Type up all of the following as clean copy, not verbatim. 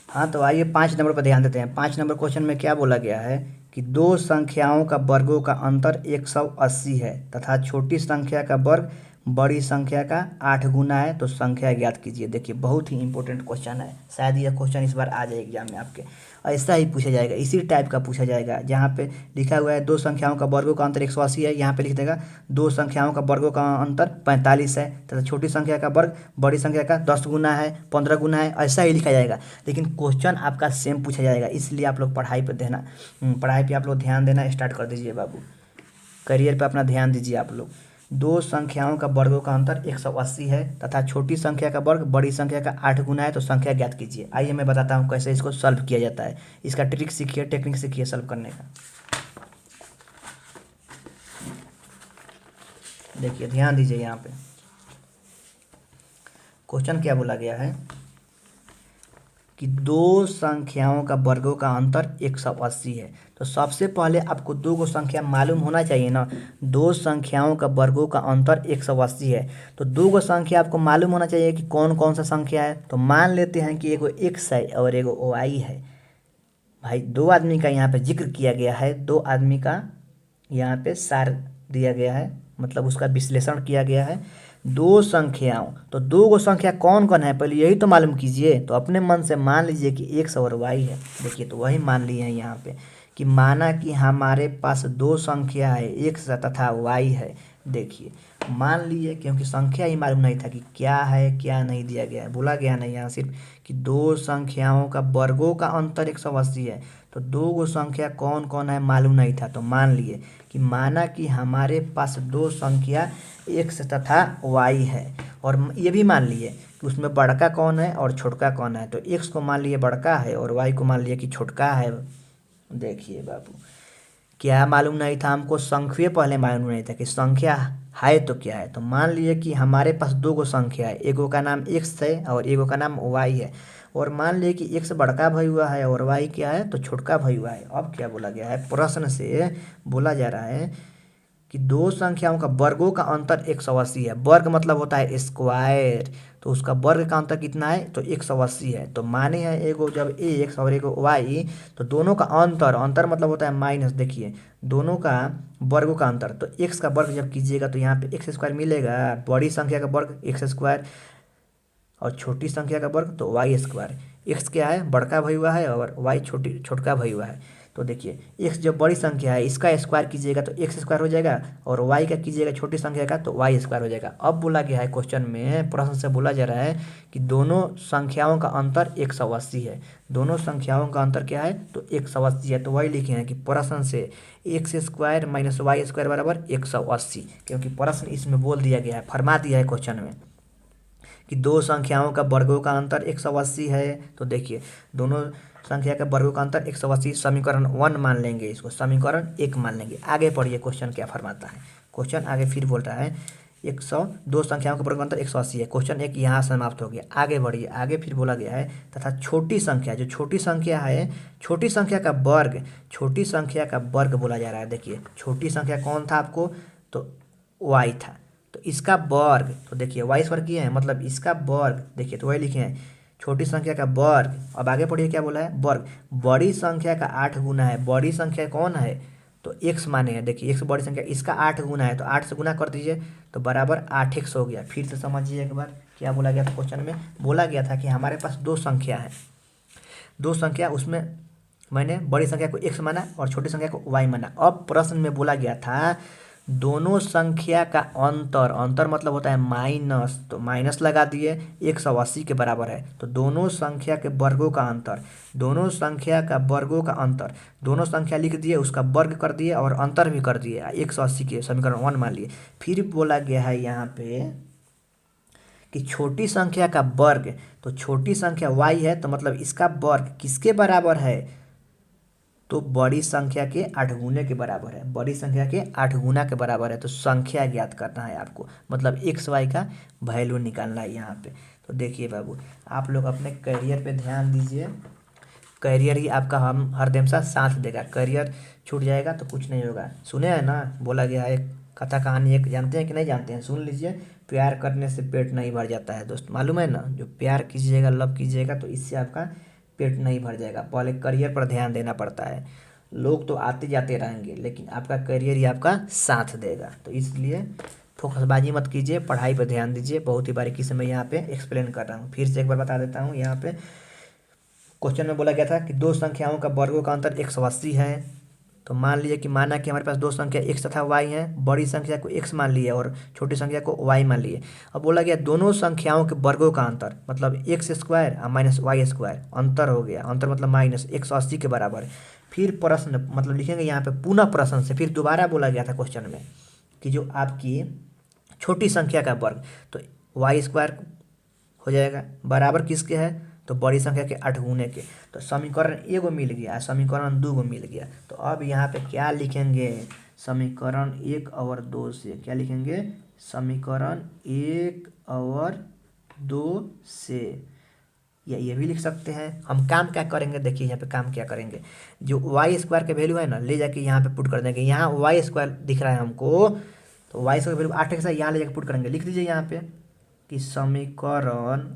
हाँ, तो आइए 5 नंबर पर ध्यान देते हैं। 5 नंबर क्वेश्चन में क्या बोला गया है कि दो संख्याओं का वर्गों का अंतर 180 है तथा छोटी संख्या का वर्ग बड़ी संख्या का 8 गुना है, तो संख्या ज्ञात कीजिए। देखिए, बहुत ही इंपॉर्टेंट क्वेश्चन है, शायद यह क्वेश्चन इस बार आ जाए एग्जाम में आपके। ऐसा ही पूछा जाएगा, इसी टाइप का पूछा जाएगा। जहाँ पे लिखा हुआ है दो संख्याओं का वर्गों का अंतर 180 है, यहाँ पे लिख देगा दो संख्याओं का वर्गों का अंतर 45 है तथा छोटी संख्या का वर्ग बड़ी संख्या का 10 गुना है, 15 गुना है, ऐसा ही लिखा जाएगा। लेकिन क्वेश्चन आपका सेम पूछा जाएगा, इसलिए आप लोग पढ़ाई पे आप लोग ध्यान देना स्टार्ट कर दीजिए बाबू। करियर पे अपना ध्यान दीजिए आप लोग। दो संख्याओं का वर्गों का अंतर 180 है तथा छोटी संख्या का वर्ग बड़ी संख्या का 8 गुना है, तो संख्या ज्ञात कीजिए। आइए मैं बताता हूँ कैसे इसको सॉल्व किया जाता है। इसका ट्रिक सीखिए, टेक्निक सीखिए सॉल्व करने का। देखिए, ध्यान दीजिए, यहाँ पे क्वेश्चन क्या बोला गया है कि दो संख्याओं का वर्गों का अंतर 180 है। तो सबसे पहले आपको दो गो संख्या मालूम होना चाहिए ना। दो संख्याओं का वर्गों का अंतर 180 है, तो दो गो संख्या आपको मालूम होना चाहिए कि कौन कौन सा संख्या है। तो मान लेते हैं कि एगो x है और एगो y है। भाई, दो आदमी का यहाँ पे जिक्र किया गया है, दो आदमी का यहाँ पे सार दिया गया है, मतलब उसका विश्लेषण किया गया है। दो संख्याओं, तो दो गो संख्या कौन कौन है पहले यही तो मालूम कीजिए। तो अपने मन से मान लीजिए कि x और y है। देखिए, तो वही मान लिए हैं यहाँ पे कि माना कि हमारे पास दो संख्या है, x तथा y है। देखिए, मान लिए, क्योंकि संख्या ही मालूम नहीं था कि क्या है क्या नहीं दिया गया है, बोला गया नहीं यहाँ सिर्फ कि दो संख्याओं का वर्गों का अंतर 180 है। तो दो गो संख्या कौन कौन है मालूम नहीं था, तो मान लिए कि माना कि हमारे पास दो संख्या x तथा y है, और ये भी मान लिए कि उसमें बड़का कौन है और छोटका कौन है। तो x को मान लिए बड़का है और y को मान लिए कि छोटका है। देखिए बाबू, क्या मालूम नहीं था हमको, संख्या पहले मालूम नहीं था कि संख्या है तो क्या है। तो मान लिए कि हमारे पास दो गो संख्या है, एगो का नाम x है और एगो का नाम y है। और मान लिए कि x बड़का भई हुआ है और y क्या है तो छोटका भई हुआ है। अब क्या बोला गया है, प्रश्न से बोला जा रहा है कि दो संख्याओं का वर्गों का अंतर 180 है। वर्ग मतलब होता है स्क्वायर, तो उसका वर्ग का अंतर कितना है तो 180 है। तो माने हैं एगो जब x और एगो y, तो दोनों का अंतर मतलब होता है माइनस। देखिए, दोनों का वर्गों का अंतर, तो x का वर्ग जब कीजिएगा तो यहाँ पे एक्स स्क्वायर मिलेगा, बड़ी संख्या का वर्ग एक्स स्क्वायर और छोटी संख्या का वर्ग तो वाई स्क्वायर। एक्स क्या है, बड़का भई हुआ है और वाई छोटका भई हुआ है। तो देखिए, एक्स जब बड़ी संख्या है इसका स्क्वायर कीजिएगा तो एक्स स्क्वायर हो जाएगा, और वाई का कीजिएगा छोटी संख्या का तो वाई स्क्वायर हो जाएगा। अब बोला गया है क्वेश्चन में, प्रश्न से बोला जा रहा है कि दोनों संख्याओं का अंतर 180 है। दोनों संख्याओं का अंतर क्या है तो 180 है। तो वही लिखे हैं कि प्रश्न से x square minus y square बराबर 180, क्योंकि प्रश्न इसमें बोल दिया गया है, फरमा दिया है क्वेश्चन में कि दो संख्याओं का वर्गों का अंतर 180 है। तो देखिए, दोनों संख्या का वर्गों का अंतर 180, समीकरण 1 मान लेंगे, इसको समीकरण 1 मान लेंगे। आगे पढ़िए क्वेश्चन क्या फरमाता है। क्वेश्चन आगे फिर बोल रहा है 100, दो संख्याओं का वर्ग का अंतर 180 है। क्वेश्चन 1 यहाँ समाप्त हो गया। आगे बढ़िए, आगे फिर बोला गया है तथा छोटी संख्या, जो छोटी संख्या है, छोटी संख्या का वर्ग, छोटी संख्या का वर्ग बोला जा रहा है। देखिए, छोटी संख्या कौन था आपको तो y था, तो इसका वर्ग, तो देखिए वाई स्क्वायर किए हैं मतलब इसका वर्ग। देखिए, तो वही लिखे हैं छोटी संख्या का वर्ग। अब आगे पढ़िए क्या बोला है, वर्ग बड़ी संख्या का 8 गुना है। बड़ी संख्या कौन है तो x माने हैं। देखिए, x बड़ी संख्या, इसका 8 गुना है, तो 8 से गुना कर दीजिए तो बराबर 8x हो गया। फिर से समझिए एक बार क्या बोला गया था क्वेश्चन में। बोला गया था कि हमारे पास दो संख्या है, दो संख्या, उसमें मैंने बड़ी संख्या को x माना और छोटी संख्या को y माना। अब प्रश्न में बोला गया था दोनों संख्या का अंतर, अंतर मतलब होता है माइनस, तो माइनस लगा दिए, 180 के बराबर है। तो दोनों संख्या के वर्गों का अंतर, दोनों संख्या का वर्गों का अंतर, दोनों संख्या लिख दिए, उसका वर्ग कर दिए और अंतर भी कर दिए 180 के, समीकरण 1 मान लिए। फिर बोला गया है यहाँ पे कि छोटी संख्या का वर्ग, तो छोटी संख्या y है, तो मतलब इसका वर्ग किसके बराबर है तो बड़ी संख्या के 8 गुने के बराबर है। बड़ी संख्या के 8 गुना के बराबर है। तो संख्या ज्ञात करना है आपको, मतलब एक्स वाई का वैल्यू निकालना है यहाँ पे। तो देखिए बाबू, आप लोग अपने करियर पे ध्यान दीजिए। करियर ही आपका हम हरदम साथ देगा। करियर छूट जाएगा तो कुछ नहीं होगा। सुने हैं ना, बोला गया है एक कथा कहानी, एक जानते हैं कि नहीं जानते हैं, सुन लीजिए। प्यार करने से पेट नहीं भर जाता है दोस्त, मालूम है ना। जो प्यार कीजिएगा, लव कीजिएगा, तो इससे आपका पेट नहीं भर जाएगा। पहले करियर पर ध्यान देना पड़ता है। लोग तो आते जाते रहेंगे लेकिन आपका करियर ही आपका साथ देगा। तो इसलिए फोकसबाजी मत कीजिए, पढ़ाई पर ध्यान दीजिए। बहुत ही बारीकी से मैं यहाँ पे एक्सप्लेन कर रहा हूँ। फिर से एक बार बता देता हूँ। यहाँ पे क्वेश्चन में बोला गया था कि दो संख्याओं का वर्गों का अंतर 180 है। तो मान लीजिए कि माना कि हमारे पास दो संख्या x तथा y है। बड़ी संख्या को x मान लिए और छोटी संख्या को y मान लिए। अब बोला गया दोनों संख्याओं के वर्गों का अंतर, मतलब x स्क्वायर और माइनस वाई स्क्वायर, अंतर हो गया। अंतर मतलब माइनस 180 के बराबर है। फिर प्रश्न मतलब लिखेंगे यहाँ पे पुनः प्रश्न से फिर दोबारा बोला गया था क्वेश्चन में कि जो आपकी छोटी संख्या का वर्ग, तो वाई स्क्वायर हो जाएगा बराबर किसके है, तो बड़ी संख्या के 8 गुने के। तो समीकरण एगो मिल गया, समीकरण 2 गो मिल गया। तो अब यहाँ पे क्या लिखेंगे, समीकरण 1 और 2 से क्या लिखेंगे, समीकरण 1 और 2 से, या ये भी लिख सकते हैं। हम काम क्या करेंगे, देखिए यहाँ पे काम क्या करेंगे, जो वाई स्क्वायर के वैल्यू है ना, ले जाके यहाँ पे पुट कर देंगे। यहाँ वाई स्क्वायर दिख रहा है हमको, तो वाई स्क्वायर वैल्यू 8x है, यहाँ ले जाके पुट करेंगे। लिख दीजिए यहाँ पे कि समीकरण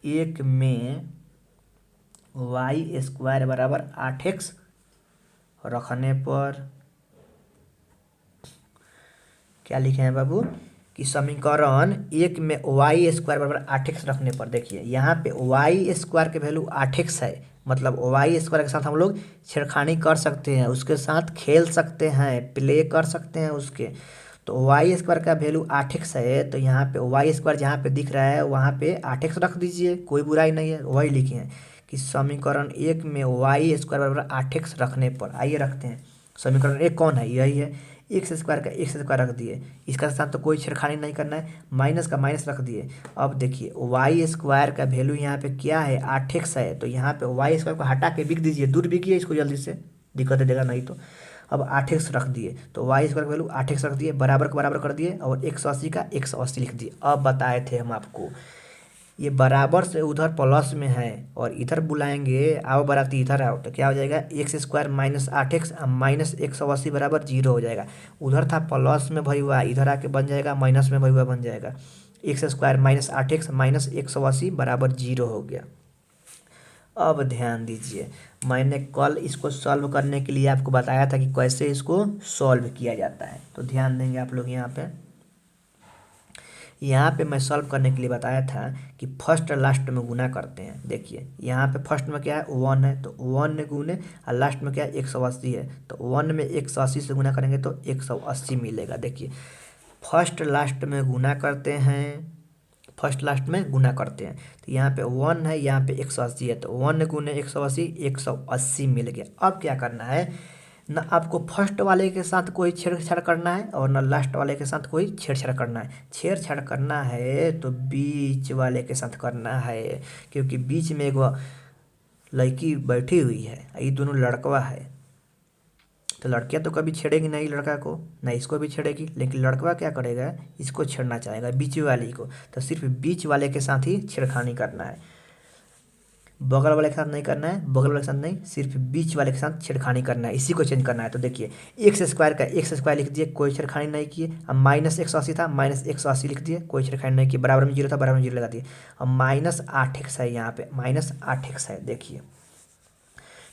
1 में वाई स्क्वायर बराबर 8x रखने पर क्या लिखे हैं बाबू, कि समीकरण 1 में वाई स्क्वायर बराबर 8x रखने पर, देखिए यहाँ पे वाई स्क्वायर के वैल्यू 8x है, मतलब वाई स्क्वायर के साथ हम लोग छेड़खानी कर सकते हैं, उसके साथ खेल सकते हैं, प्ले कर सकते हैं उसके। तो वाई स्क्वायर का वैल्यू 8x है, तो यहाँ पे वाई स्क्वायर जहाँ पे दिख रहा है वहाँ पे 8x रख दीजिए, कोई बुराई नहीं है। वही लिखे हैं कि समीकरण 1 में वाई स्क्वायर बराबर 8x रखने पर, आइए रखते हैं। समीकरण 1 कौन है, यही है, एक्स स्क्वायर का एक्स स्क्वायर रख दिए, इसका साथ तो कोई छेड़खानी नहीं करना है, माइनस का माइनस रख दिए। अब देखिए वाई स्क्वायर का वैल्यू यहाँ पे क्या है, 8x है, तो यहाँ पे वाई स्क्वायर को हटा के बिक दीजिए, दूर बिकिए इसको जल्दी से, दिक्कत देगा नहीं तो। अब 8x रख दिए, तो वाई स्क्वायर का वैल्यू 8x रख दिए, बराबर का बराबर कर दिए, और 180 का 180 लिख दिए। अब बताए थे हम आपको, ये बराबर से उधर प्लस में है और इधर बुलाएंगे, आओ बराती इधर आओ, तो क्या हो जाएगा, x square minus 8x minus 180 बराबर 0 हो जाएगा। उधर था प्लस में भई हुआ, इधर आके बन जाएगा माइनस में भई हुआ बन जाएगा। X square minus 8x minus 180 बराबर 0 हो गया। अब ध्यान दीजिए, मैंने कल इसको सॉल्व करने के लिए आपको बताया था कि कैसे इसको सॉल्व किया जाता है। तो ध्यान देंगे आप लोग, यहाँ पे मैं सॉल्व करने के लिए बताया था कि फर्स्ट और लास्ट में गुना करते हैं। देखिए यहाँ पे फर्स्ट में क्या है, 1 है, तो 1 गुने, और लास्ट में क्या है, 180 है, तो 1 में 180 से गुना करेंगे तो 180 मिलेगा। देखिए फर्स्ट लास्ट में गुना करते हैं, फर्स्ट लास्ट में गुना करते हैं, तो यहाँ पे 1 है, यहाँ पे 180 है, तो 1 गुने 180, 180 मिल गया। अब क्या करना है, न आपको फर्स्ट वाले के साथ कोई छेड़छाड़ करना है और न लास्ट वाले के साथ कोई छेड़छाड़ करना है। छेड़छाड़ करना है तो बीच वाले के साथ करना है, क्योंकि बीच में एगो लड़की बैठी हुई है, ये दोनों लड़कवा है, तो लड़कियां तो कभी छेड़ेगी नहीं लड़का को, ना इसको भी छेड़ेगी, लेकिन लड़कवा क्या करेगा, इसको छेड़ना चाहेगा, बीच वाली को। तो सिर्फ बीच वाले के साथ ही छेड़खानी करना है, बगल वाले के साथ नहीं करना है, बगल वाले के साथ नहीं, सिर्फ बीच वाले के साथ छेड़खानी करना है, इसी को चेंज करना है। तो देखिए एक्स स्क्वायर का एक्स स्क्वायर लिख दिए, कोई छेड़खानी नहीं किए। अब माइनस 180 था, माइनस 180 लिख दिए, कोई छेड़खानी नहीं की। बराबर में 0 था, बराबर में 0 लगा दिए। अब माइनस 8x है, यहाँ पे माइनस 8x है, देखिए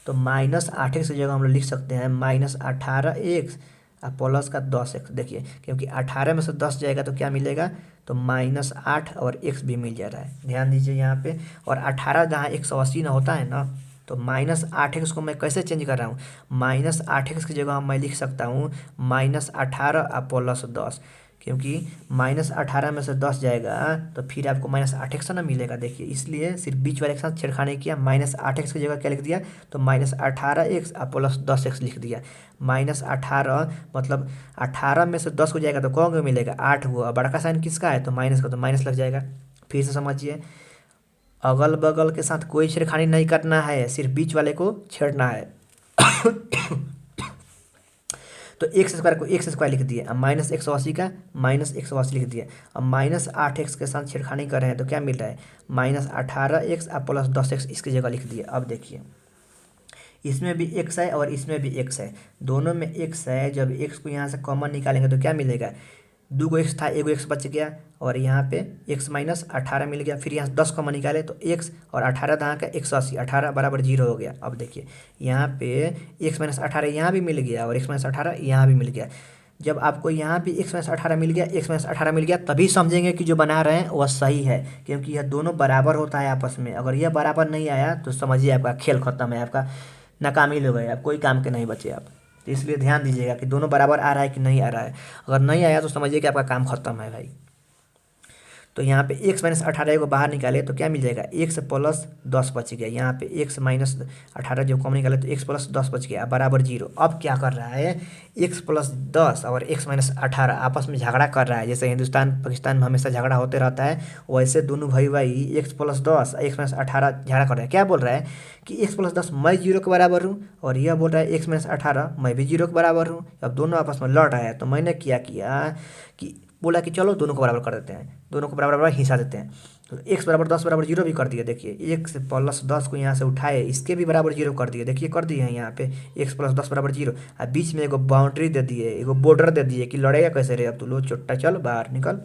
तो माइनस 8x की जगह हम लोग लिख सकते हैं माइनस 18x और प्लस का 10x। देखिए क्योंकि 18 में से 10 जाएगा तो क्या मिलेगा, तो माइनस 8 और x भी मिल जा रहा है। ध्यान दीजिए यहाँ पे, और 18 जहाँ 180 ना होता है ना, तो माइनस 8x को मैं कैसे चेंज कर रहा हूँ, माइनस 8x की जगह मैं लिख सकता हूँ माइनस 18 और प्लस 10, क्योंकि माइनस 18 में से 10 जाएगा तो फिर आपको माइनस 8x ना मिलेगा। देखिए इसलिए सिर्फ बीच वाले के साथ छेड़खानी किया, माइनस 8x की जगह क्या लिख दिया, तो माइनस 18x और प्लस 10x लिख दिया। माइनस 18 मतलब 18 में से 10 हो जाएगा तो कौन को मिलेगा, 8 हुआ, बड़ा का साइन किसका है, तो माइनस का, तो माइनस लग जाएगा। फिर से समझिए, अगल बगल के साथ कोई छेड़खानी नहीं करना है, सिर्फ बीच वाले को छेड़ना है। तो एक्स स्क्वायर को एक्स स्क्वायर लिख दिए, अब माइनस 180 का माइनस 180 लिख दिए। अब माइनस 8x के साथ छेड़खानी कर रहे हैं तो क्या मिल रहा है, माइनस 18x और प्लस 10x इसकी जगह लिख दिए। अब देखिए इसमें भी x है और इसमें भी x है, दोनों में x है, जब x को यहाँ से कॉमन निकालेंगे तो क्या मिलेगा, दो को एक्स था, एक एक्स बच गया और यहाँ पे एक्स माइनस 18 मिल गया। फिर यहाँ 10 कॉमन निकाले तो एक्स और 18 दहाँ का 180, 18 बराबर 0 हो गया। अब देखिए यहाँ पे एक्स माइनस 18 यहाँ भी मिल गया और एक्स माइनस 18 यहाँ भी मिल गया। जब आपको यहाँ भी एक्स माइनस 18 मिल गया, एक्स माइनस 18 मिल गया, तभी समझेंगे कि जो बना रहे हैं वह सही है, क्योंकि यह दोनों बराबर होता है आपस में। अगर यह बराबर नहीं आया तो समझिए आपका खेल खत्म है, आपका नाकामी हो गए, आप कोई काम के नहीं बचे आप। तो इसलिए ध्यान दीजिएगा कि दोनों बराबर आ रहा है कि नहीं आ रहा है। अगर नहीं आया तो समझिए कि आपका काम खत्म है भाई। तो यहाँ पे एक्स माइनस 18 को बाहर निकाले तो क्या मिल जाएगा, एक्स प्लस 10 बच गया। यहाँ पे एक्स माइनस 18 जो कॉमन निकाले तो एक्स प्लस 10 बच गया बराबर 0। अब क्या कर रहा है, एक्स प्लस 10 और एक्स माइनस 18 आपस में झगड़ा कर रहा है। जैसे हिंदुस्तान पाकिस्तान में हमेशा झगड़ा होते रहता है, वैसे दोनों भाई एक्स प्लस 10 एक्स माइनस 18 झगड़ा कर रहे हैं। क्या बोल रहा है कि एक्स प्लस 10 मैं 0 के बराबर हूँ और यह बोल रहा है एक्स माइनस 18 मैं भी 0 के बराबर हूँ। अब दोनों आपस में लड़ रहा है, तो मैंने क्या किया कि बोला कि चलो दोनों को बराबर कर देते हैं, दोनों को बराबर बराबर हिस्सा देते हैं। तो एक्स बराबर 10 बराबर 0 भी कर दिया। देखिए एक्स प्लस 10 को यहाँ से उठाए, इसके भी बराबर 0 कर दिए। देखिए कर दिए हैं यहाँ पे एक्स प्लस 10 बराबर 0। अब बीच में एगो बाउंड्री दे दिए, एगो बॉर्डर दे दिए कि लड़ेगा कैसे रे, अब तू लो चुट्टा चल बाहर निकल।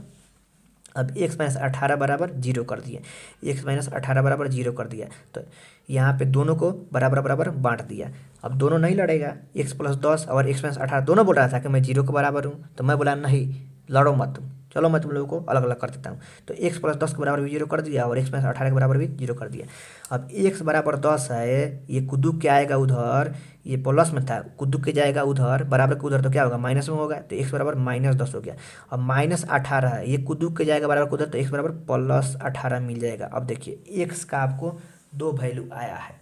अब एक्स माइनस 18 बराबर 0 कर दिए, एक्स माइनस 18 बराबर 0 कर दिया। तो यहाँ पे दोनों को बराबर बराबर बांट दिया। अब दोनों नहीं लड़ेगा, एक्स प्लस 10 और एक्स माइनस 18 दोनों बोल रहा था कि मैं 0 के बराबर हूँ। तो मैं बोला नहीं लड़ो मत तुम, चलो मैं तुम लोगों को अलग अलग कर देता हूँ। तो एक्स प्लस 10 के बराबर भी 0 कर दिया और एक्स माइनस 18 के बराबर भी 0 कर दिया। अब एक्स बराबर 10 है, ये कुदूक के आएगा उधर, ये प्लस में था कुदूक के जाएगा उधर, बराबर के उधर तो क्या होगा माइनस में होगा। तो एक्स बराबर माइनस 10 हो गया। अब माइनस 18 है, ये कुदूक के जाएगा बराबर के उधर, तो एक्स बराबर प्लस 18 मिल जाएगा। अब देखिए एक्स का आपको दो वैल्यू आया है।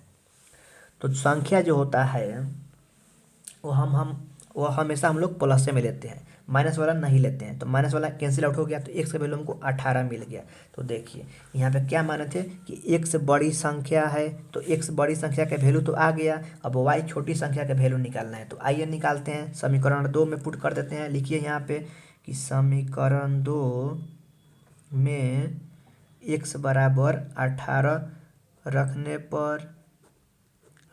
तो संख्या जो होता है वो हमेशा हम लोग प्लस से में लेते हैं, माइनस वाला नहीं लेते हैं। तो माइनस वाला कैंसिल आउट हो गया, तो एक्स का वैल्यू हमको 18 मिल गया। तो देखिए यहाँ पे क्या माने थे कि एक्स बड़ी संख्या है, तो एक्स बड़ी संख्या का वैल्यू तो आ गया। अब वाई छोटी संख्या का वैल्यू निकालना है, तो आइए निकालते हैं। समीकरण 2 में पुट कर देते हैं। लिखिए यहाँ पे कि समीकरण 2 में एक्स बराबर 18 रखने पर,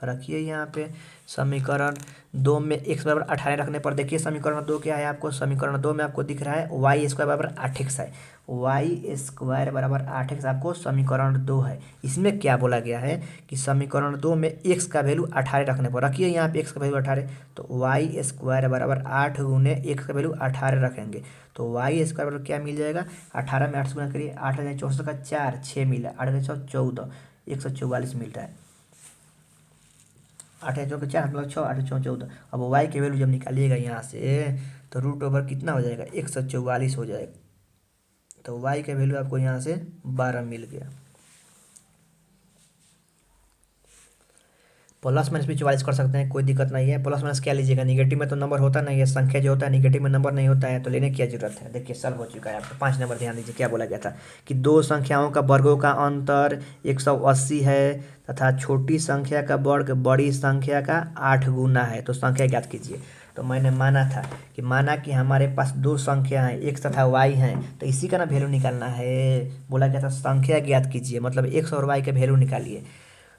रखिए यहाँ पे समीकरण 2 में एक्स बराबर 18 रखने पर देखिए समीकरण 2 क्या है आपको, समीकरण 2 में आपको दिख रहा है वाई स्क्वायर बराबर 8x है। वाई स्क्वायर बराबर 8x आपको समीकरण 2 है। इसमें क्या बोला गया है कि समीकरण 2 में x का वैल्यू 18 रखने पर, रखिए यहाँ पे x का वैल्यू 18, तो वाई स्क्वायर बराबर 8 गुने x का वैल्यू 18 रखेंगे। तो वाई स्क्वायर बराबर क्या मिल जाएगा, 18 में 8 से गुना करिए, 8 64 का 4 6 मिला, 8 14 144 मिलता है। 8 चौके 4 मतलब 6, 8 6 14। अब वाई के वैल्यू जब निकालिएगा यहाँ से तो रूट ओवर कितना हो जाएगा, 144 हो जाएगा। तो वाई का वैल्यू आपको यहाँ से 12 मिल गया। प्लस माइनस भी 44 कर सकते हैं, कोई दिक्कत नहीं है। प्लस माइनस क्या लीजिएगा, निगेटिव में तो नंबर होता नहीं है, संख्या जो होता है निगेटिव में नंबर नहीं होता है, तो लेने की क्या जरूरत है। देखिए सॉल्व हो चुका है आपका 5 नंबर। ध्यान दीजिए क्या बोला गया था कि दो संख्याओं का वर्गों का अंतर 180 है तथा छोटी संख्या का वर्ग बड़ी संख्या का 8 गुना है, तो संख्या ज्ञात कीजिए। तो मैंने माना कि हमारे पास दो संख्या हैं एक्स तथा वाई हैं, तो इसी का ना वैल्यू निकालना है। बोला गया था संख्या ज्ञात कीजिए, मतलब एक्स और वाई का वैल्यू निकालिए।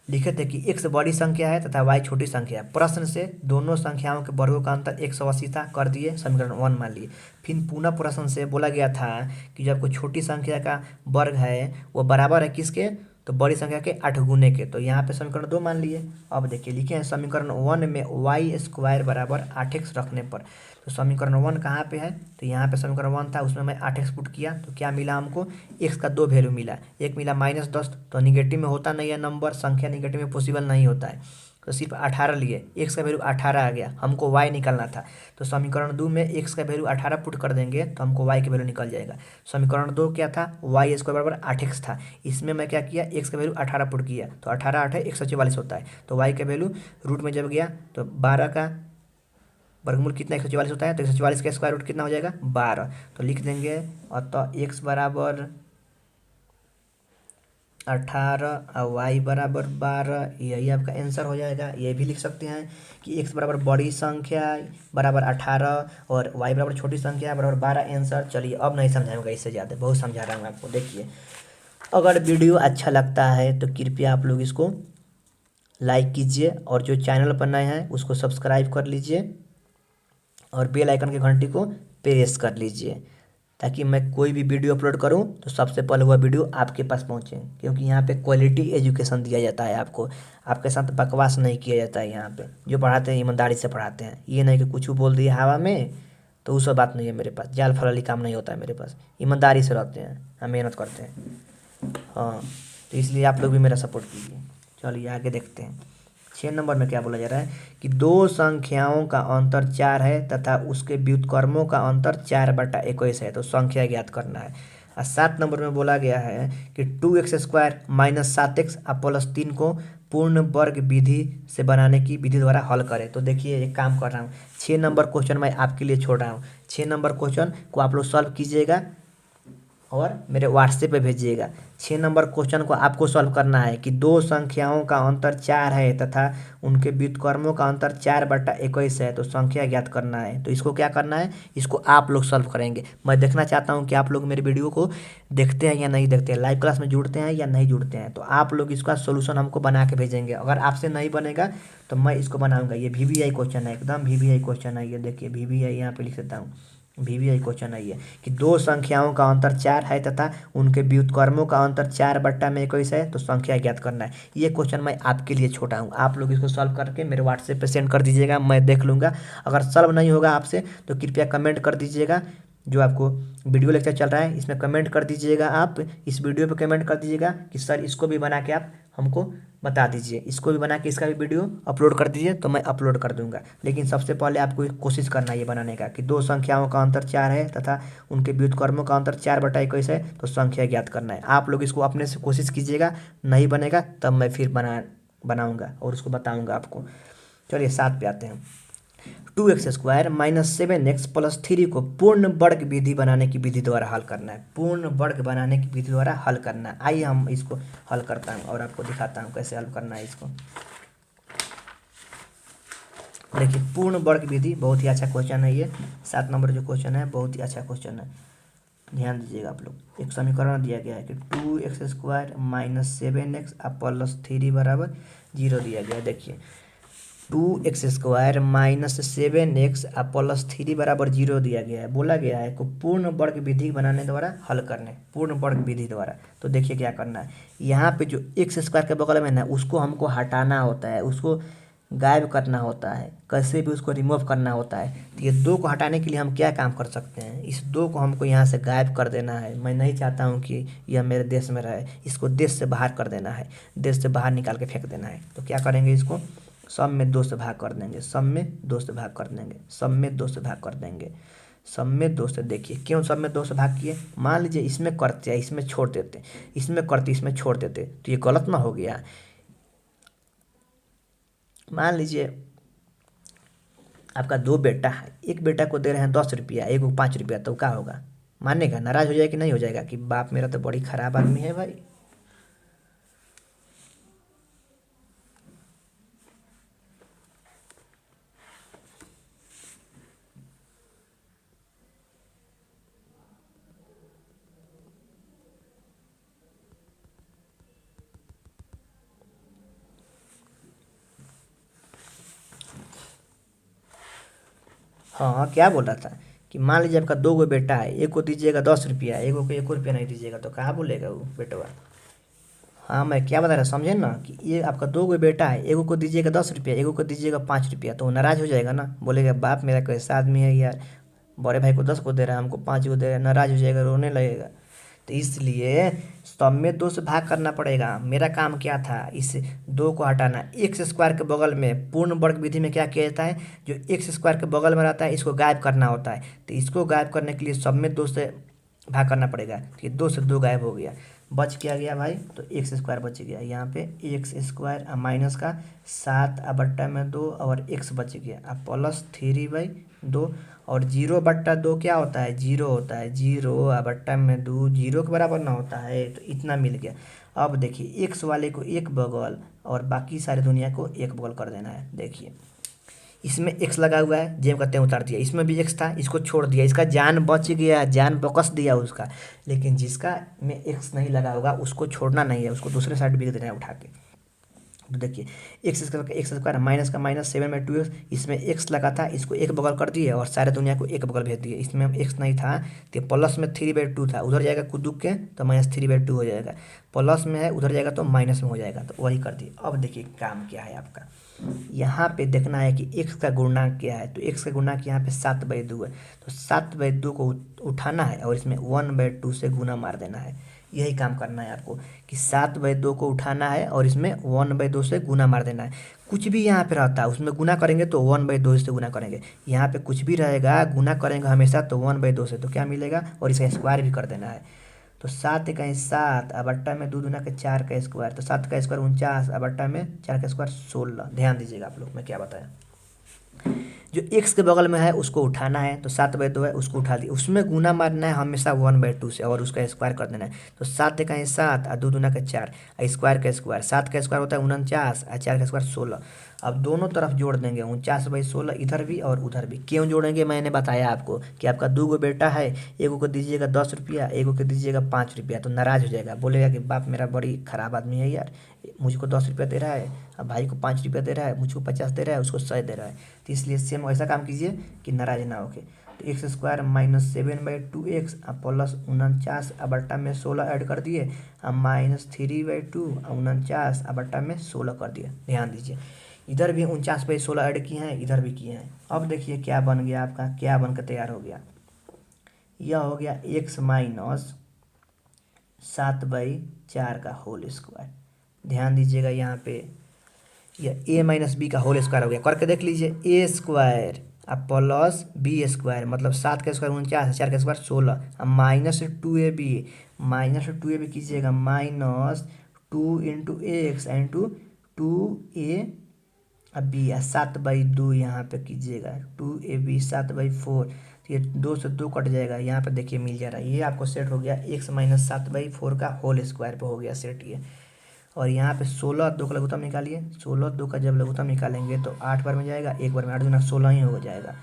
लिखे थे कि एक्स बड़ी संख्या है तथा वाई छोटी संख्या है। प्रश्न से दोनों संख्याओं के वर्गों का अंतर 180 था, कर दिए, समीकरण 1 मान लिए। फिर पुनः प्रश्न से बोला गया था कि जब कोई छोटी संख्या का वर्ग है वो बराबर है किसके, तो बड़ी संख्या के 8 गुने के, तो यहाँ पे समीकरण 2 मान लिए। अब देखिए लिखे हैं समीकरण 1 में वाई स्क्वायर बराबर 8x रखने पर, तो समीकरण 1 कहाँ पे है, तो यहाँ पे समीकरण 1 था, उसमें मैं 8x पुट किया तो क्या मिला हमको, x का दो वैल्यू मिला। एक मिला -10, तो निगेटिव में होता नहीं है नंबर, संख्या निगेटिव में पॉसिबल नहीं होता है, तो सिर्फ 18 लिए, x का वैल्यू 18 आ गया। हमको y निकालना था, तो समीकरण 2 में x का वैल्यू 18 पुट कर देंगे तो हमको y का वैल्यू निकल जाएगा। समीकरण 2 क्या था, वाई स्क्वायर बराबर 8x था, इसमें मैं क्या किया, x का वैल्यू 18 पुट किया, तो 18 8 है 144 होता है। तो y का वैल्यू रूट में जब गया तो 12 का वर्गमूल कितना 144 होता है, तो 144 का स्क्वायर रूट कितना हो जाएगा 12, तो लिख देंगे अतः x बराबर 18 और वाई बराबर 12, यही आपका आंसर हो जाएगा। ये भी लिख सकते हैं कि x बराबर बड़ी संख्या बराबर 18 और y बराबर छोटी संख्या बराबर 12 आंसर। चलिए अब नहीं समझाऊंगा, इससे ज़्यादा बहुत समझा रहा हूँ आपको। देखिए अगर वीडियो अच्छा लगता है तो कृपया आप लोग इसको लाइक कीजिए और जो चैनल पर नए हैं उसको सब्सक्राइब कर लीजिए और बेल आइकन की घंटी को प्रेस कर लीजिए। ताकि मैं कोई भी वीडियो अपलोड करूं तो सबसे पहले वह वीडियो आपके पास पहुंचे, क्योंकि यहाँ पे क्वालिटी एजुकेशन दिया जाता है आपको। आपके साथ बकवास नहीं किया जाता है। यहाँ पे जो पढ़ाते हैं ईमानदारी से पढ़ाते हैं, ये नहीं कि कुछ बोल दिया हवा में, तो वो सब बात नहीं है मेरे पास। जाल फलाली काम नहीं होता है मेरे पास। ईमानदारी से रहते हैं, हम मेहनत करते हैं। हाँ, तो इसलिए आप लोग भी मेरा सपोर्ट कीजिए। चलिए आगे देखते हैं। 6 नंबर में क्या बोला जा रहा है कि दो संख्याओं का अंतर 4 है तथा उसके व्युत्क्रमों का अंतर 4/21 है, तो संख्या ज्ञात करना है। और 7 नंबर में बोला गया है कि 2x² माइनस 7x प्लस 3 को पूर्ण वर्ग विधि से बनाने की विधि द्वारा हल करें। तो देखिए एक काम कर रहा हूँ, 6 नंबर क्वेश्चन मैं आपके लिए छोड़ रहा हूँ। 6 नंबर क्वेश्चन को आप लोग सॉल्व कीजिएगा और मेरे व्हाट्सएप पे भेजिएगा। 6 नंबर क्वेश्चन को आपको सॉल्व करना है कि दो संख्याओं का अंतर 4 है तथा उनके व्युत्क्रमों का अंतर 4/21 है, तो संख्या ज्ञात करना है। तो इसको क्या करना है, इसको आप लोग सॉल्व करेंगे। मैं देखना चाहता हूँ कि आप लोग मेरे वीडियो को देखते हैं या नहीं देखते हैं, लाइव क्लास में जुड़ते हैं या नहीं जुड़ते हैं। तो आप लोग इसका सोल्यूशन हमको बना के भेजेंगे। अगर आपसे नहीं बनेगा तो मैं इसको बनाऊँगा। ये VVI क्वेश्चन है, एकदम VVI क्वेश्चन है। ये देखिए VVI यहाँ पर लिख देता हूँ। VVI क्वेश्चन है ये कि दो संख्याओं का अंतर 4 है तथा उनके व्युत्क्रमों का अंतर 4/21 है, तो संख्या ज्ञात करना है। ये क्वेश्चन मैं आपके लिए छोटा हूँ। आप लोग इसको सॉल्व करके मेरे व्हाट्सएप पे सेंड कर दीजिएगा, मैं देख लूँगा। अगर सॉल्व नहीं होगा आपसे तो कृपया कमेंट कर दीजिएगा। जो आपको वीडियो लेक्चर चल रहा है इसमें कमेंट कर दीजिएगा। आप इस वीडियो पे कमेंट कर दीजिएगा कि सर इसको भी बना के आप हमको बता दीजिए, इसको भी बना के इसका भी वीडियो अपलोड कर दीजिए, तो मैं अपलोड कर दूंगा। लेकिन सबसे पहले आपको एक कोशिश करना है ये बनाने का कि दो संख्याओं का अंतर 4 है तथा उनके व्युत्क्रमों का अंतर 4/21 है, तो संख्या ज्ञात करना है। आप लोग इसको अपने से कोशिश कीजिएगा, नहीं बनेगा तब मैं फिर बनाऊँगा और उसको बताऊँगा आपको। चलिए 7 पे आते हैं। 2x² माइनस 7x प्लस 3 को पूर्ण वर्ग विधि बनाने की विधि द्वारा हल करना है। पूर्ण वर्ग बनाने की विधि द्वारा हल करना है। आइए हम इसको हल करता हूँ और आपको दिखाता हूँ कैसे हल करना है इसको। देखिए पूर्ण वर्ग विधि बहुत ही अच्छा क्वेश्चन है। ये 7 नंबर जो क्वेश्चन है बहुत ही अच्छा क्वेश्चन है, ध्यान दीजिएगा आप लोग। एक समीकरण दिया गया है कि 2x² माइनस 7x प्लस 3 बराबर 0 दिया गया है। देखिए 2x² माइनस 7x प्लस 3 बराबर 0 दिया गया है। बोला गया है को पूर्ण वर्ग विधि बनाने द्वारा हल करने, पूर्ण वर्ग विधि द्वारा। तो देखिए क्या करना है, यहाँ पे जो x² के बगल में ना उसको हमको हटाना होता है, उसको गायब करना होता है, कैसे भी उसको रिमूव करना होता है। तो ये 2 को हटाने के लिए हम क्या काम कर सकते हैं, इस 2 को हमको यहाँ से गायब कर देना है। मैं नहीं चाहता हूँ कि यह मेरे देश में रहे, इसको देश से बाहर कर देना है, देश से बाहर निकाल के फेंक देना है। तो क्या करेंगे, इसको सब में 2 से भाग कर देंगे, सब में 2 से भाग कर देंगे, सब में 2 से भाग कर देंगे, सब में 2 से। देखिए क्यों सब में 2 से भाग किए, मान लीजिए इसमें करते हैं इसमें छोड़ देते, इसमें करते इसमें छोड़ देते, तो ये गलत ना हो गया। मान लीजिए आपका 2 बेटा है, एक बेटा को दे रहे हैं 10 रुपया, एक को 5 रुपया, तो क्या होगा, मानेगा, नाराज हो जाएगा कि नहीं हो जाएगा कि बाप मेरा तो बड़ी खराब आदमी है भाई। हाँ क्या बोल रहा था कि मान लीजिए आपका 2 गो बेटा है, एक को दीजिएगा 10 रुपया, एक को 1 रुपया नहीं दीजिएगा, तो कहाँ बोलेगा वो बेटवा। हाँ मैं क्या बता रहा समझे ना, कि ये आपका 2 गो बेटा है, एक को दीजिएगा 10 रुपया, एक को दीजिएगा 5 रुपया, तो वो नाराज हो जाएगा ना, बोलेगा बाप मेरा कैसा आदमी है यार, बड़े भाई को 10 को दे रहा है, हमको 5 को दे रहा है, नाराज हो जाएगा, रोने लगेगा। तो इसलिए सब में 2 से भाग करना पड़ेगा। मेरा काम क्या था, इस 2 को हटाना। x² के बगल में पूर्ण वर्ग विधि में क्या किया जाता है, जो x² के बगल में रहता है इसको गायब करना होता है। तो इसको गायब करने के लिए सब में 2 से भाग करना पड़ेगा। तो ये 2 से 2 गायब हो गया, बच क्या गया भाई, तो x² बच गया। यहाँ पे x² माइनस का 7/2 और x बच गया, अब प्लस 3/2 और 0/2 क्या होता है, 0 होता है, 0/2 0 के बराबर ना होता है, तो इतना मिल गया। अब देखिए x वाले को एक बगल और बाकी सारी दुनिया को एक बगल कर देना है। देखिए इसमें x लगा हुआ है, जेब करते हैं उतार दिया, इसमें भी x था, इसको छोड़ दिया, इसका जान बच गया, जान बकस दिया उसका। लेकिन जिसका में x नहीं लगा होगा उसको छोड़ना नहीं है, उसको दूसरे साइड बिक देना है उठा के। तो देखिए एक्स स्क्वायर माइनस का माइनस 7/2x, इसमें एक्स लगा था, इसको एक बगल कर दिए और सारे दुनिया को एक बगल भेज दिए। इसमें एक्स नहीं था तो प्लस में 3/2 था, उधर जाएगा कुदूक के तो -3/2 हो जाएगा, प्लस में है उधर जाएगा तो माइनस में हो जाएगा, तो वही कर दिए। अब देखिए काम क्या है आपका, यहाँ पे देखना है कि एक्स का गुणनांक क्या है। तो एक्स का गुणनांक यहाँ पे 7/2 है, तो 7/2 को उठाना है और इसमें 1/2 से गुना मार देना है। यही काम करना है आपको कि 7/2 को उठाना है और इसमें 1/2 से गुना मार देना है। कुछ भी यहाँ पे रहता है उसमें गुना करेंगे तो 1/2 से गुना करेंगे, यहाँ पे कुछ भी रहेगा गुना करेंगे हमेशा तो 1/2 से, तो क्या मिलेगा, और इसका स्क्वायर भी कर देना है। तो 7 कहीं 7 अब बट्टा में 2 दूना के 4 का स्क्वायर, तो 7 का स्क्वायर 49 अब बट्टा में 4 का स्क्वायर 16। ध्यान दीजिएगा आप लोग मैं क्या बताया, जो एक्स के बगल में है उसको उठाना है, तो 7/2 है उसको उठा दिया, उसमें गुना मारना है हमेशा 1/2 से और उसका स्क्वायर कर देना है। तो 7 कहीं 7 और 2 दूना का 4 स्क्वायर का स्क्वायर, 7 का स्क्वायर होता है 49 और 4 का स्क्वायर 16। अब दोनों तरफ जोड़ देंगे 49/16 इधर भी और उधर भी। क्यों जोड़ेंगे मैंने बताया आपको कि आपका 2 गो बेटा है, एगो को दीजिएगा 10 रुपया, एगो को दीजिएगा 5 रुपया, तो नाराज हो जाएगा, बोलेगा कि बाप मेरा बड़ी खराब आदमी है यार, मुझको 10 रुपया दे रहा है, अब भाई को 5 रुपया दे रहा है, मुझको 50 दे रहा है, उसको 100 दे रहा है। तो इसलिए सेम ऐसा काम कीजिए कि नाराज ना होके। तो एक्स स्क्वायर -7/2x प्लस 49 बट्टा में 16 ऐड कर दिए, -3/2 49 बट्टा में 16 कर दिए। ध्यान दीजिए इधर भी 49/16 ऐड किए हैं, इधर भी किए हैं। अब देखिए क्या बन गया आपका, क्या बनकर तैयार हो गया, यह हो गया x माइनस 7/4 का होल स्क्वायर। ध्यान दीजिएगा यहाँ पे यह a माइनस बी का होल स्क्वायर हो गया, करके देख लीजिए ए स्क्वायर अब प्लस बी स्क्वायर, मतलब 7 का स्क्वायर 49, 4 का स्क्वायर 16, अब -2ab कीजिएगा, -2 इंटू एक्स इंटू 2a अब बी, 7/2 यहाँ पे कीजिएगा, 2ab 7/4, तो ये 2 से 2 कट जाएगा, यहाँ पे देखिए मिल जा रहा है, ये आपको सेट हो गया x माइनस 7/4 का होल स्क्वायर पे हो गया सेट ये। और यहाँ पे 16 2 का लघुत्तम निकालिए, 16 2 का जब लघुत्तम निकालेंगे तो 8 बार में जाएगा, एक बार में 8 दूना 16 ही हो जाएगा,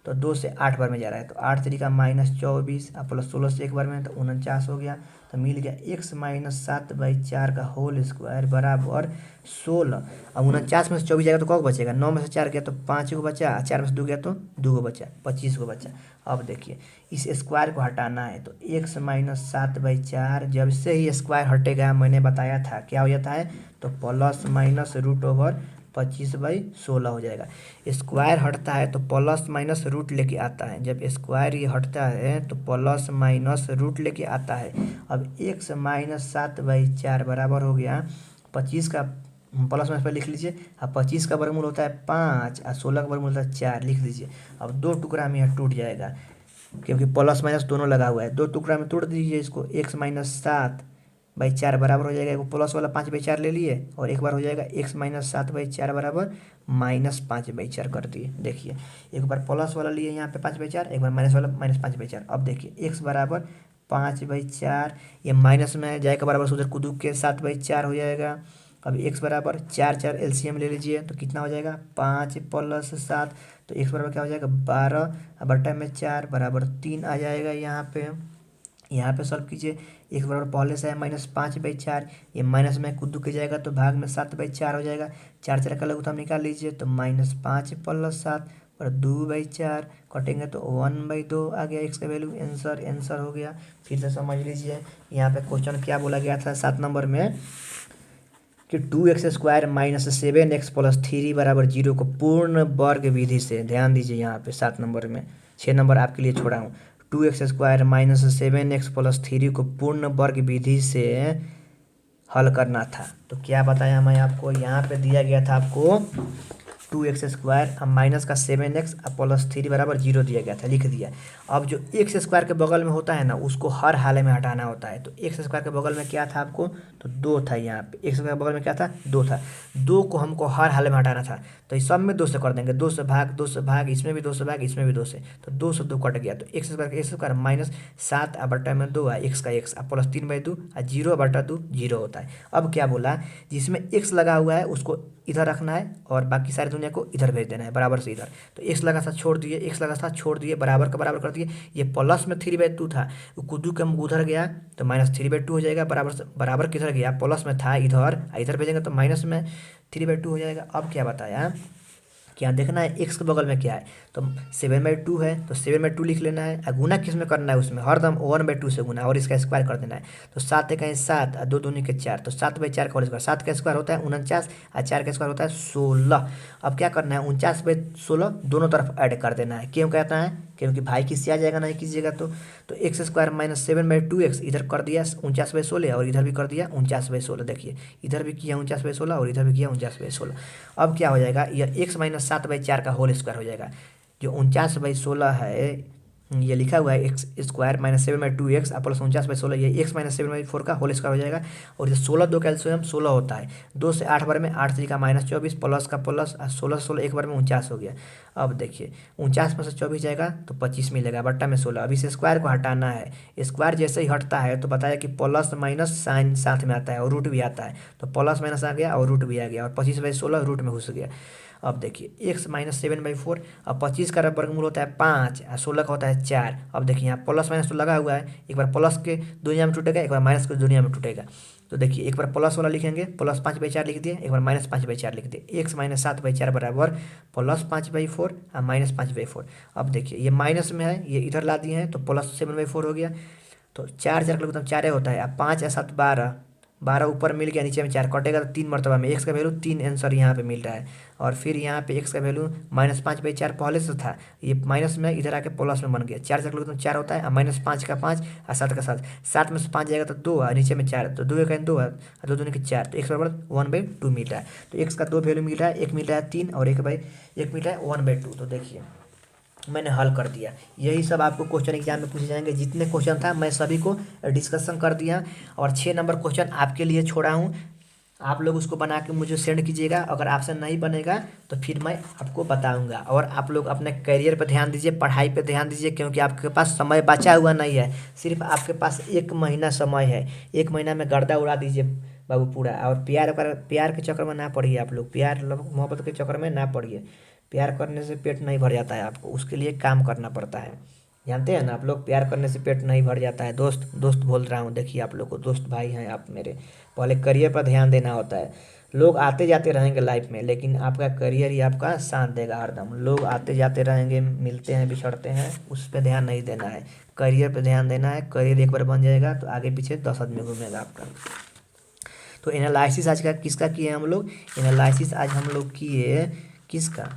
तो 2 से 8 बार में जा रहा है, तो 8 3 -24 अब प्लस 16 से एक बार में तो 49 हो गया। तो मिल गया x माइनस 7/4 का होल स्क्वायर बराबर 16। अब 49 में से 24 जाएगा तो कौ बचेगा, 9 में से 4 गया तो 5 को बचा, 4 में से 2 गया तो 2 को बचा, 25 को बचा। अब देखिए इस स्क्वायर को हटाना है, तो x माइनस 7/4 जब से ही स्क्वायर हटेगा मैंने बताया था क्या हो जाता है, तो प्लस माइनस रूट ओवर 25/16 हो जाएगा। स्क्वायर हटता है तो प्लस माइनस रूट लेके आता है, जब स्क्वायर ये हटता है तो प्लस माइनस रूट लेके आता है। अब x माइनस 7/4 बराबर हो गया 25 का प्लस माइनस पर लिख लीजिए, अब 25 का वर्गमूल होता है 5 और 16 का वर्गमूल होता है 4, लिख दीजिए। अब 2 टुकड़ा में यह टूट जाएगा क्योंकि प्लस माइनस दोनों लगा हुआ है, 2 टुकड़ा में तोड़ दीजिए इसको, x माइनस 7/4 बराबर हो जाएगा, एक प्लस वाला 5/4 ले लिए और एक बार हो जाएगा x माइनस 7/4 बराबर -5/4 कर दिए। देखिए एक बार प्लस वाला लिए यहाँ पे 5/4, एक बार माइनस वाला -5/4। अब देखिए x बराबर 5/4, ये माइनस में जाएगा बराबर से उधर कूदू के 7/4 हो जाएगा। अब x बराबर 4 एलसीएम ले लीजिए तो कितना हो जाएगा 5 + 7, तो x बराबर क्या हो जाएगा 12 बट्टा में 4 बराबर 3 आ जाएगा। यहाँ पे सॉल्व कीजिए, x बराबर पहले से है -5/4, ये माइनस में कुद्दू के जाएगा तो भाग में 7/4 हो जाएगा, 4 का लघुत्तम निकाल लीजिए तो -5 + 7 और 2/4 कटेंगे तो 1/2 आ गया x का वैल्यू, आंसर हो गया। फिर से समझ लीजिए यहाँ पे क्वेश्चन क्या बोला गया था 7 नंबर में कि 2x स्क्वायर -7x + 3 बराबर 0 को पूर्ण वर्ग विधि से, ध्यान दीजिए यहाँ पे 7 नंबर में, 6 नंबर आपके लिए छोड़ा हूँ, 2x स्क्वायर -7x + 3 को पूर्ण वर्ग विधि से हल करना था। तो क्या बताया मैं आपको, यहाँ पे दिया गया था आपको 2x स्क्वायर अब माइनस का 7x + 3 बराबर 0 दिया गया था, लिख दिया। अब जो x स्क्वायर के बगल में होता है ना उसको हर हाल में हटाना होता है, तो x स्क्वायर के बगल में क्या था आपको, तो 2 था, यहाँ पे x स्क्वायर के बगल में क्या था 2 था, 2 को हमको हर हाल में हटाना था, तो इस सब में 2 से कर देंगे, 2 से भाग, इसमें भी 2 से भाग, इसमें भी 2 से, तो 2 से 2 कट गया, तो x स्क्वायर -7 बट्टा में 2 x का x प्लस 3/2 0 बट्टा 2 0 होता है। अब क्या बोला, जिसमें x लगा हुआ है उसको इधर रखना है और बाकी सारे शून्य को इधर भेज देना है बराबर से इधर। तो एक्स लगा था छोड़ दिए, एक्स लगा था छोड़ दिए, बराबर का बराबर कर दिए। ये प्लस में 3/2 था, कूदू के उधर गया तो -3/2 हो जाएगा, बराबर से बराबर किधर गया, प्लस में था इधर, इधर भेजेंगे तो माइनस में 3/2 हो जाएगा। अब क्या बताया कि यहाँ देखना है एक्स के बगल में क्या है, तो 7/2 है तो 7/2 लिख लेना है। और गुना किस में करना है, उसमें हरदम 1/2 से गुना और इसका स्क्वायर कर देना है। तो 7 एक 7 और 2 दूनी के 4, तो 7/4 का होल स्क्वायर, 7 का स्क्वायर होता है 49 और 4 का स्क्वायर होता है 16। अब क्या करना है 49/16 दोनों तरफ ऐड कर देना है। क्यों कहता है, क्योंकि भाई किससे आ जाएगा नहीं कीजिएगा तो एक्स स्क्वायर -7/2x इधर कर दिया 49/16 और इधर भी कर दिया 49/16। देखिए इधर भी किया 49/16 और इधर भी किया 49/16। अब क्या हो जाएगा, यह x -7/4 का होल स्क्वायर हो जाएगा। जो 49/16 है ये लिखा हुआ है एक्स स्क्वायर -7/2x प्लस 49/16, ये x -7/4 का होल स्क्वायर हो जाएगा। और ये 16 2 का एलसीएम 16 होता है, 2 से 8 बार में 8 3 का -24 प्लस का प्लस 16 16 एक बार में 49 हो गया। अब देखिए 49 में से 24 जाएगा तो 25 मिलेगा बट्टा में 16। अब इस स्क्वायर को हटाना है, स्क्वायर जैसे ही हटता है तो बताया कि प्लस माइनस साइन साथ में आता है और रूट भी आता है, तो प्लस माइनस आ गया और रूट भी आ गया और 25/16 रूट में घुस गया। अब देखिए x -7/4, अब 25 का वर्गमूल होता है 5 और 16 का होता है 4। अब देखिए यहाँ प्लस माइनस तो लगा हुआ है, एक बार प्लस के दुनिया में टूटेगा, एक बार माइनस के दुनिया में टूटेगा। तो देखिए एक बार प्लस वाला लिखेंगे, प्लस 5/4 लिख दिए, एक बार -5/4 लिख दिए। x -7/4 बराबर प्लस 5/4 और -5/4। अब देखिए ये माइनस में है, ये इधर ला दिए हैं तो प्लस 7/4 हो गया। तो 4 4 का मतलब 4 होता है। अब 5 और 7 12, 12 ऊपर मिल गया, नीचे में 4 कटेगा तो 3 मरतबा में x का वैल्यू 3 आंसर यहाँ पे मिल रहा है। और फिर यहाँ पे x का वैल्यू -5/4 पहले से था, ये माइनस में इधर आके प्लस में बन गया। 4 से तो 4 होता है और -5 का 5 और 7 का 7, 7 में से 5 जाएगा तो 2 और नीचे में 4, तो 2 का 2 है और 2 दूनी के 4, तो x बराबर 1/2 मिल रहा है। तो x का 2 वैल्यू मिल रहा है, एक मिल रहा है 3 और एक मिल रहा है 1/2। तो देखिए मैंने हल कर दिया। यही सब आपको क्वेश्चन एग्जाम में पूछे जाएंगे, जितने क्वेश्चन था मैं सभी को डिस्कशन कर दिया और 6 नंबर क्वेश्चन आपके लिए छोड़ा हूँ। आप लोग उसको बना के मुझे सेंड कीजिएगा, अगर आपसे नहीं बनेगा तो फिर मैं आपको बताऊंगा। और आप लोग अपने करियर पर ध्यान दीजिए, पढ़ाई पर ध्यान दीजिए, क्योंकि आपके पास समय बचा हुआ नहीं है, सिर्फ आपके पास 1 महीना समय है। 1 महीना में गर्दा उड़ा दीजिए बाबू पूरा। और प्यार के चक्कर में ना पड़िए आप लोग, प्यार मोहब्बत के चक्कर में ना पड़िए। प्यार करने से पेट नहीं भर जाता है, आपको उसके लिए काम करना पड़ता है, जानते हैं ना आप लोग। प्यार करने से पेट नहीं भर जाता है। दोस्त बोल रहा हूँ, देखिए आप लोग को, दोस्त भाई हैं आप मेरे। पहले करियर पर ध्यान देना होता है। लोग आते जाते रहेंगे लाइफ में, लेकिन आपका करियर ही आपका साथ देगा हरदम। लोग आते जाते रहेंगे, मिलते हैं बिछड़ते हैं, उस पर ध्यान नहीं देना है, करियर पर ध्यान देना है। करियर एक बार बन जाएगा तो आगे पीछे 10 आदमी घूमेगा आपका। तो एनालिसिस आज का किसका किए हम लोग, एनालिसिस आज हम लोग किए किसका,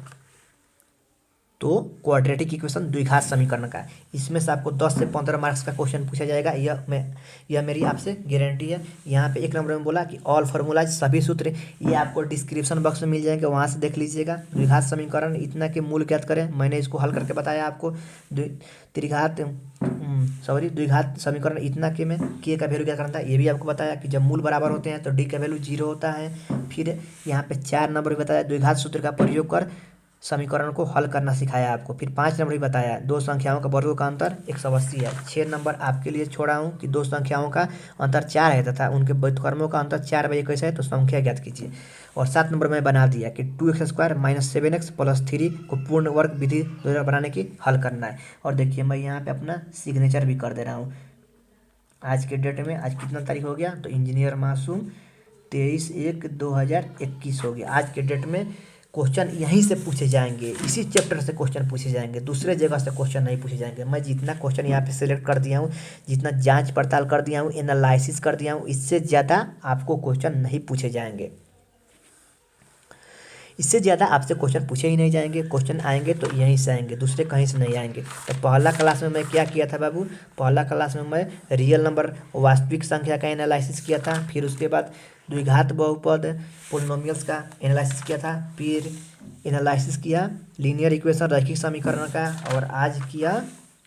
तो क्वाड्रेटिक इक्वेशन द्विघात समीकरण का। इसमें से आपको 10 से 15 मार्क्स का क्वेश्चन पूछा जाएगा, यह मेरी आपसे गारंटी है। यहाँ पे 1 नंबर में बोला कि ऑल फार्मूलाज सभी सूत्र, ये आपको डिस्क्रिप्शन बॉक्स में मिल जाएंगे, वहाँ से देख लीजिएगा। द्विघात समीकरण इतना के मूल ज्ञात करें, मैंने इसको हल करके बताया आपको। द्विघात समीकरण इतना के में के का वैल्यू क्या करना था, ये भी आपको बताया कि जब मूल बराबर होते हैं तो डी का वैल्यू 0 होता है। फिर यहाँ पे 4 नंबर बताया द्विघात सूत्र का प्रयोग कर समीकरण को हल करना सिखाया आपको। फिर 5 नंबर भी बताया दो संख्याओं का वर्गों का अंतर 180 है। 6 नंबर आपके लिए छोड़ा हूँ कि दो संख्याओं का अंतर 4 है तथा उनके व्युत्क्रमों का अंतर 4/21 है, तो संख्या ज्ञात कीजिए। और 7 नंबर में बना दिया कि 2x² -7x + 3 को पूर्ण वर्ग विधि द्वारा बनाने की हल करना है। और देखिए मैं यहाँ पे अपना सिग्नेचर भी कर दे रहा हूँ। आज के डेट में, आज कितना तारीख हो गया, तो इंजीनियर मासूम 23/1/2021 हो गया। आज के डेट में क्वेश्चन यहीं से पूछे जाएंगे, इसी चैप्टर से क्वेश्चन पूछे जाएंगे, दूसरे जगह से क्वेश्चन नहीं पूछे जाएंगे। मैं जितना क्वेश्चन यहाँ पे सिलेक्ट कर दिया हूँ, जितना जांच पड़ताल कर दिया हूँ, एनालिसिस कर दिया हूँ, इससे ज़्यादा आपको क्वेश्चन नहीं पूछे जाएंगे। इससे ज़्यादा आपसे क्वेश्चन पूछे ही नहीं जाएंगे। क्वेश्चन आएंगे तो यहीं से आएंगे, दूसरे कहीं से नहीं आएंगे। तो पहला क्लास में मैं क्या किया था बाबू, पहला क्लास में मैं रियल नंबर वास्तविक संख्या का एनालिसिस किया था। फिर उसके बाद द्विघात बहुपद पोलिनोमियल्स का एनालिसिस किया था। फिर एनालिसिस किया लीनियर इक्वेशन रैखिक समीकरण का। और आज किया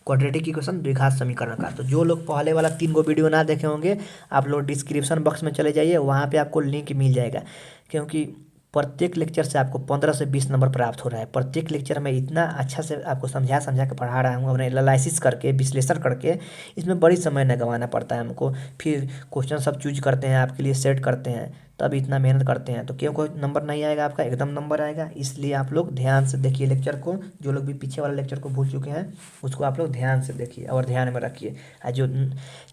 क्वाड्रेटिक इक्वेशन द्विघात समीकरण का। तो जो लोग पहले वाला 3 गो वीडियो ना देखे होंगे, आप लोग डिस्क्रिप्शन बॉक्स में चले जाइए, वहाँ पे आपको लिंक मिल जाएगा। क्योंकि प्रत्येक लेक्चर से आपको 15 से 20 नंबर प्राप्त हो रहा है। प्रत्येक लेक्चर में इतना अच्छा से आपको समझा के पढ़ा रहा हूँ, अपने एनालिसिस करके, विश्लेषण करके। इसमें बड़ी समय न गंवाना पड़ता है हमको। फिर क्वेश्चन सब चूज करते हैं, आपके लिए सेट करते हैं। तब इतना मेहनत करते हैं, तो क्यों कोई नंबर नहीं आएगा आपका? एकदम नंबर आएगा। इसलिए आप लोग ध्यान से देखिए लेक्चर को, जो लोग भी पीछे वाला लेक्चर को भूल चुके हैं उसको आप लोग ध्यान से देखिए और ध्यान में रखिए। और जो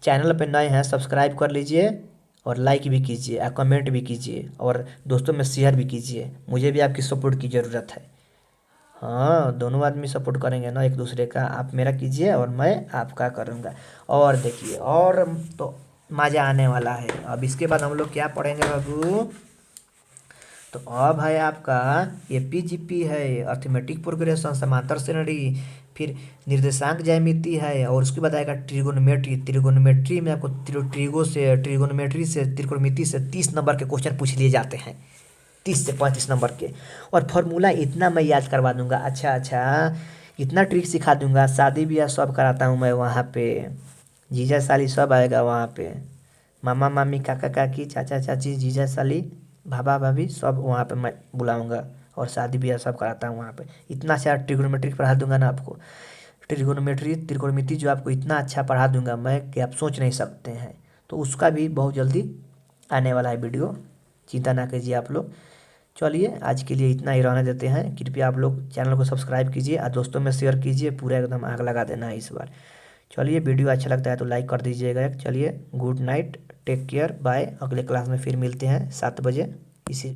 चैनल पर नए हैं सब्सक्राइब कर लीजिए और लाइक भी कीजिए और कमेंट भी कीजिए और दोस्तों में शेयर भी कीजिए। मुझे भी आपकी सपोर्ट की ज़रूरत है। हाँ, दोनों आदमी सपोर्ट करेंगे ना एक दूसरे का, आप मेरा कीजिए और मैं आपका करूँगा। और देखिए और तो मज़ा आने वाला है। अब इसके बाद हम लोग क्या पढ़ेंगे बाबू? तो अब है आपका एपीजीपी है, अर्थमेटिक प्रोग्रेशन, समांतर श्रेणी, फिर निर्देशांक ज्यामिति है, और उसके बाद आएगा ट्रिगोनोमेट्री। ट्रिगोनोमेट्री में आपको ट्रिगोनोमेट्री से त्रिकोणमिति से 30 नंबर के क्वेश्चन पूछ लिए जाते हैं, 30 से 35 नंबर के। और फार्मूला इतना मैं याद करवा दूंगा, अच्छा इतना ट्रिक सिखा दूंगा, शादी ब्याह सब कराता हूँ मैं वहाँ पे, जीजा साली सब आएगा वहाँ पे, मामा मामी काका काकी चाचा चाची जीजा साली भाभा भाभी सब वहाँ पे मैं बुलाऊंगा, और शादी ब्याह सब कराता हूँ वहाँ पे। इतना अच्छा ट्रिग्नोमेट्री पढ़ा दूंगा ना आपको, ट्रिग्नोमेट्री त्रिकोणमिति जो आपको इतना अच्छा पढ़ा दूंगा मैं कि आप सोच नहीं सकते हैं। तो उसका भी बहुत जल्दी आने वाला है वीडियो, चिंता ना कीजिए आप लोग। चलिए आज के लिए इतना ही रहने देते हैं। कृपया आप लोग चैनल को सब्सक्राइब कीजिए और दोस्तों में शेयर कीजिए, पूरा एकदम आग लगा देना है इस बार। चलिए वीडियो अच्छा लगता है तो लाइक कर दीजिएगा। चलिए good night, take care, bye. अगले क्लास में फिर मिलते हैं 7 बजे इसी